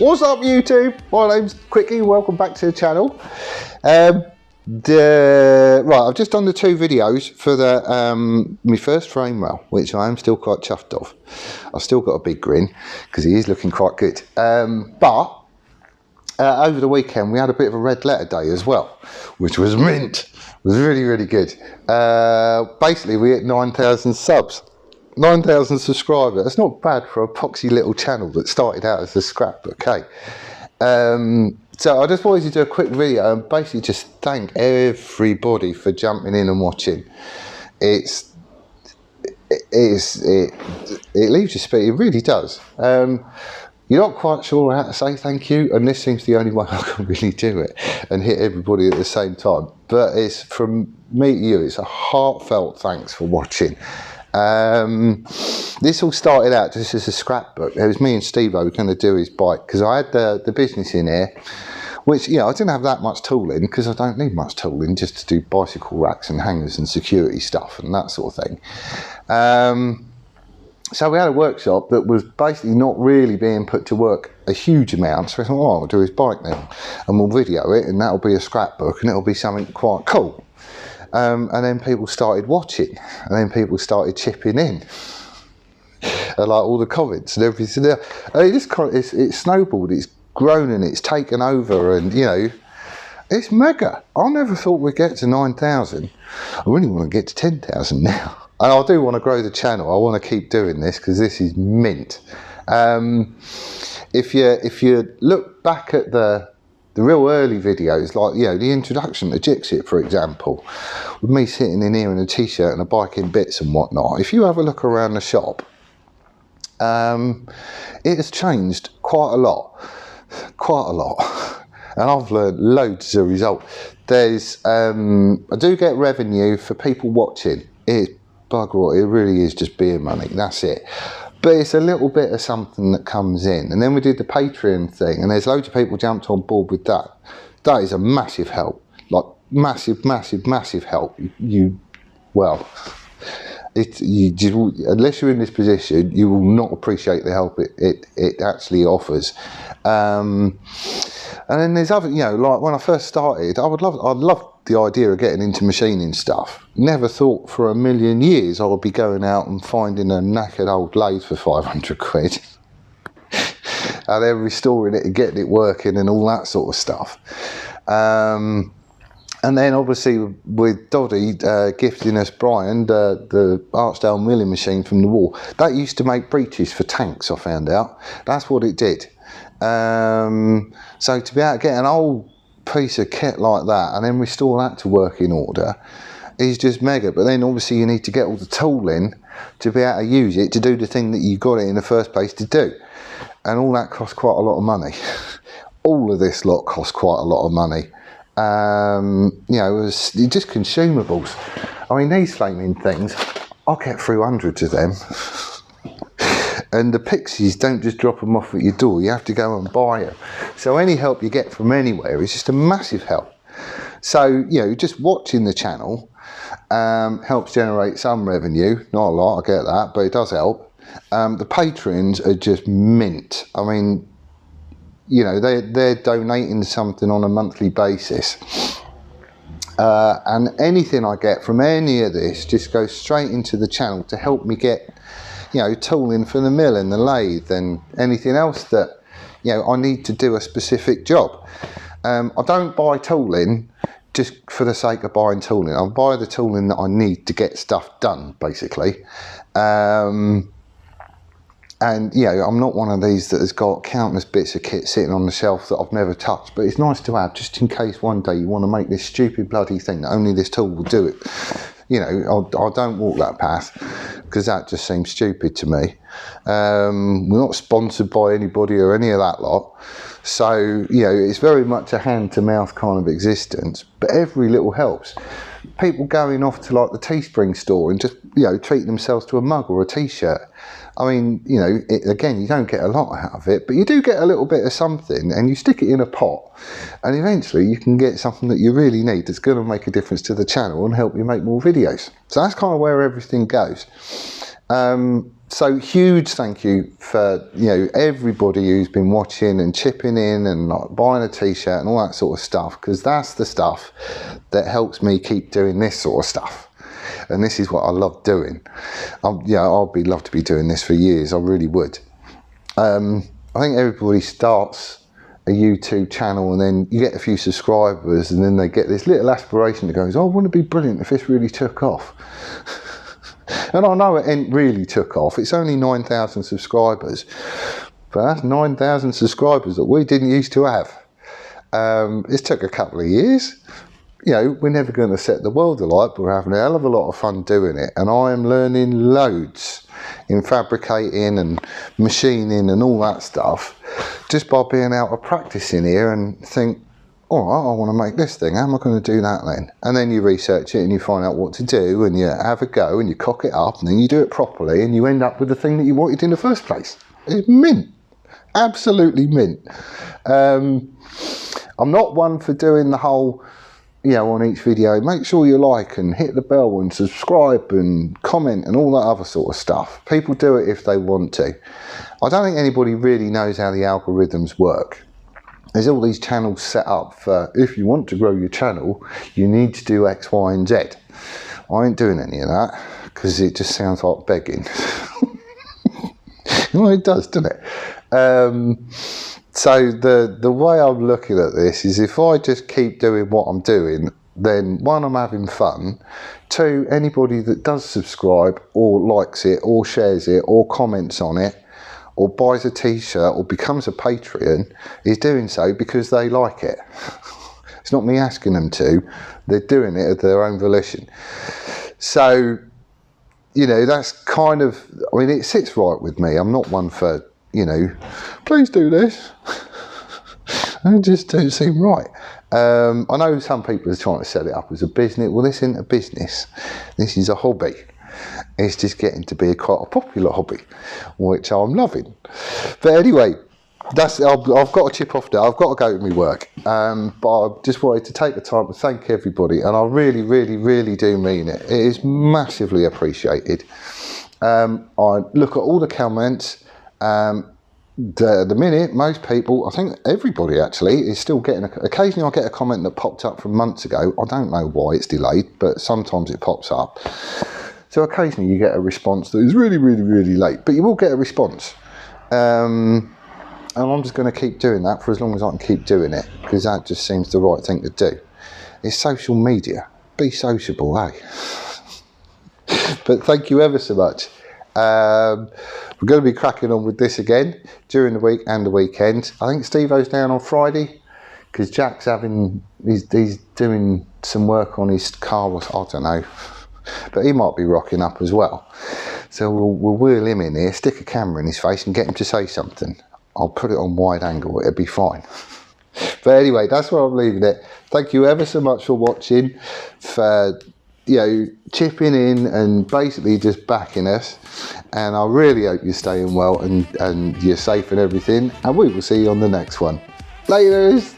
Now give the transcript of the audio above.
What's up YouTube? My name's Quickie, welcome back to the channel. Right, I've just done the 2 videos for the my first frame rail, which I am still quite chuffed of. I've still got a big grin because he is looking quite good. But over the weekend we had a bit of a red letter day as well, which was mint. It was really, really good. Basically we hit 9,000 subs. 9,000 subscribers. That's not bad for a poxy little channel that started out as a scrapbook, hey? So I just wanted to do a quick video and basically just thank everybody for jumping in and watching. It leaves you speak, it really does. You're not quite sure how to say thank you, and this seems the only way I can really do it and hit everybody at the same time. But it's from me to you, it's a heartfelt thanks for watching. This all started out just as a scrapbook. It was me and Steve who were going to do his bike because I had the business in here, which, you know, I didn't have that much tooling because I don't need much tooling just to do bicycle racks and hangers and security stuff and that sort of thing. So we had a workshop that was basically not really being put to work a huge amount, so I thought, oh, I'll do his bike now and we'll video it and that'll be a scrapbook and it'll be something quite cool. And then people started watching, and then people started chipping in, and like all the comments and everything. And it snowballed. It's grown and it's taken over, and you know, it's mega. I never thought we'd get to 9,000. I really want to get to 10,000 now, and I do want to grow the channel. I want to keep doing this because this is mint. If you look back at the real early videos, like, you know, the introduction to Jixit, for example, with me sitting in here in a t-shirt and a bike in bits and whatnot, if you have a look around the shop, it has changed quite a lot, and I've learned loads as a result. There's I do get revenue for people watching. It's bugger all, it really is just beer money, that's it. But it's a little bit of something that comes in. And then we did the Patreon thing, and there's loads of people jumped on board with that. That is a massive help, like massive, massive, massive help. Unless you're in this position, you will not appreciate the help it actually offers. And then there's other, you know, like when I first started, I'd love the idea of getting into machining stuff. Never thought for a million years I would be going out and finding a knackered old lathe for 500 quid and then restoring it and getting it working and all that sort of stuff. And then obviously with Doddy gifting us Brian the Archdale milling machine from the war, that used to make breeches for tanks, I found out. That's what it did. So to be able to get an old piece of kit like that and then restore that to working order is just mega. But then obviously you need to get all the tooling to be able to use it to do the thing that you got it in the first place to do, and all that costs quite a lot of money. All of this lot costs quite a lot of money. You know, it's just consumables. I mean, these flaming things, I'll get through hundreds of them. And the pixies don't just drop them off at your door, you have to go and buy them. So any help you get from anywhere is just a massive help. So, you know, just watching the channel helps generate some revenue. Not a lot, I get that, but it does help. The patrons are just mint. I mean, you know, they're donating something on a monthly basis. And anything I get from any of this just goes straight into the channel to help me get, you know, tooling for the mill and the lathe and anything else that, you know, I need to do a specific job. I don't buy tooling just for the sake of buying tooling. I buy the tooling that I need to get stuff done, basically. And, you know, I'm not one of these that has got countless bits of kit sitting on the shelf that I've never touched, but it's nice to have just in case one day you want to make this stupid bloody thing that only this tool will do it. You know, I don't walk that path because that just seems stupid to me. We're not sponsored by anybody or any of that lot. So, you know, it's very much a hand-to-mouth kind of existence, but every little helps. People going off to like the Teespring store and just, you know, treating themselves to a mug or a t-shirt. I mean, you know, again, you don't get a lot out of it, but you do get a little bit of something and you stick it in a pot and eventually you can get something that you really need that's going to make a difference to the channel and help you make more videos. So that's kind of where everything goes. So huge thank you for, you know, everybody who's been watching and chipping in and like buying a t-shirt and all that sort of stuff, because that's the stuff that helps me keep doing this sort of stuff. And this is what I love doing. Yeah, I'd love to be doing this for years. I really would. I think everybody starts a YouTube channel and then you get a few subscribers and then they get this little aspiration that goes, oh, wouldn't it be brilliant if this really took off? And I know it ain't really took off. It's only 9,000 subscribers, but that's 9,000 subscribers that we didn't used to have. It's took a couple of years. You know, we're never going to set the world alight, but we're having a hell of a lot of fun doing it. And I am learning loads in fabricating and machining and all that stuff, just by being out of practicing here and think, all right, I want to make this thing, how am I going to do that then? And then you research it and you find out what to do and you have a go and you cock it up and then you do it properly and you end up with the thing that you wanted in the first place. It's mint. Absolutely mint. I'm not one for doing the whole, you know, on each video, make sure you like and hit the bell and subscribe and comment and all that other sort of stuff. People do it if they want to. I don't think anybody really knows how the algorithms work. There's all these channels set up for, if you want to grow your channel, you need to do X, Y, and Z. I ain't doing any of that because it just sounds like begging. Well, it does, doesn't it? So the way I'm looking at this is if I just keep doing what I'm doing, then one, I'm having fun. Two, anybody that does subscribe or likes it or shares it or comments on it, or buys a t-shirt or becomes a Patreon is doing so because they like it. It's not me asking them to, they're doing it of their own volition. So, you know, that's kind of, I mean, it sits right with me. I'm not one for, you know, please do this. It just don't seem right. I know some people are trying to set it up as a business. Well, this isn't a business. This is a hobby. It's just getting to be quite a popular hobby, which I'm loving. But anyway, that's I've got to chip off now. I've got to go to my work. But I just wanted to take the time to thank everybody, and I really, really, really do mean it. It is massively appreciated. I look at all the comments. The minute, most people, I think everybody actually, is still getting, occasionally I get a comment that popped up from months ago. I don't know why it's delayed, but sometimes it pops up. So occasionally you get a response that is really, really, really late, but you will get a response. And I'm just going to keep doing that for as long as I can keep doing it, because that just seems the right thing to do. It's social media. Be sociable, eh? But thank you ever so much. We're going to be cracking on with this again during the week and the weekend. I think Steve-O's down on Friday because Jack's he's doing some work on his car, or I don't know, but he might be rocking up as well. So we'll wheel him in here, stick a camera in his face and get him to say something. I'll put it on wide angle, it'll be fine. But anyway, that's where I'm leaving it. Thank you ever so much for watching, for, you know, chipping in and basically just backing us. And I really hope you're staying well and you're safe and everything. And we will see you on the next one. Laters!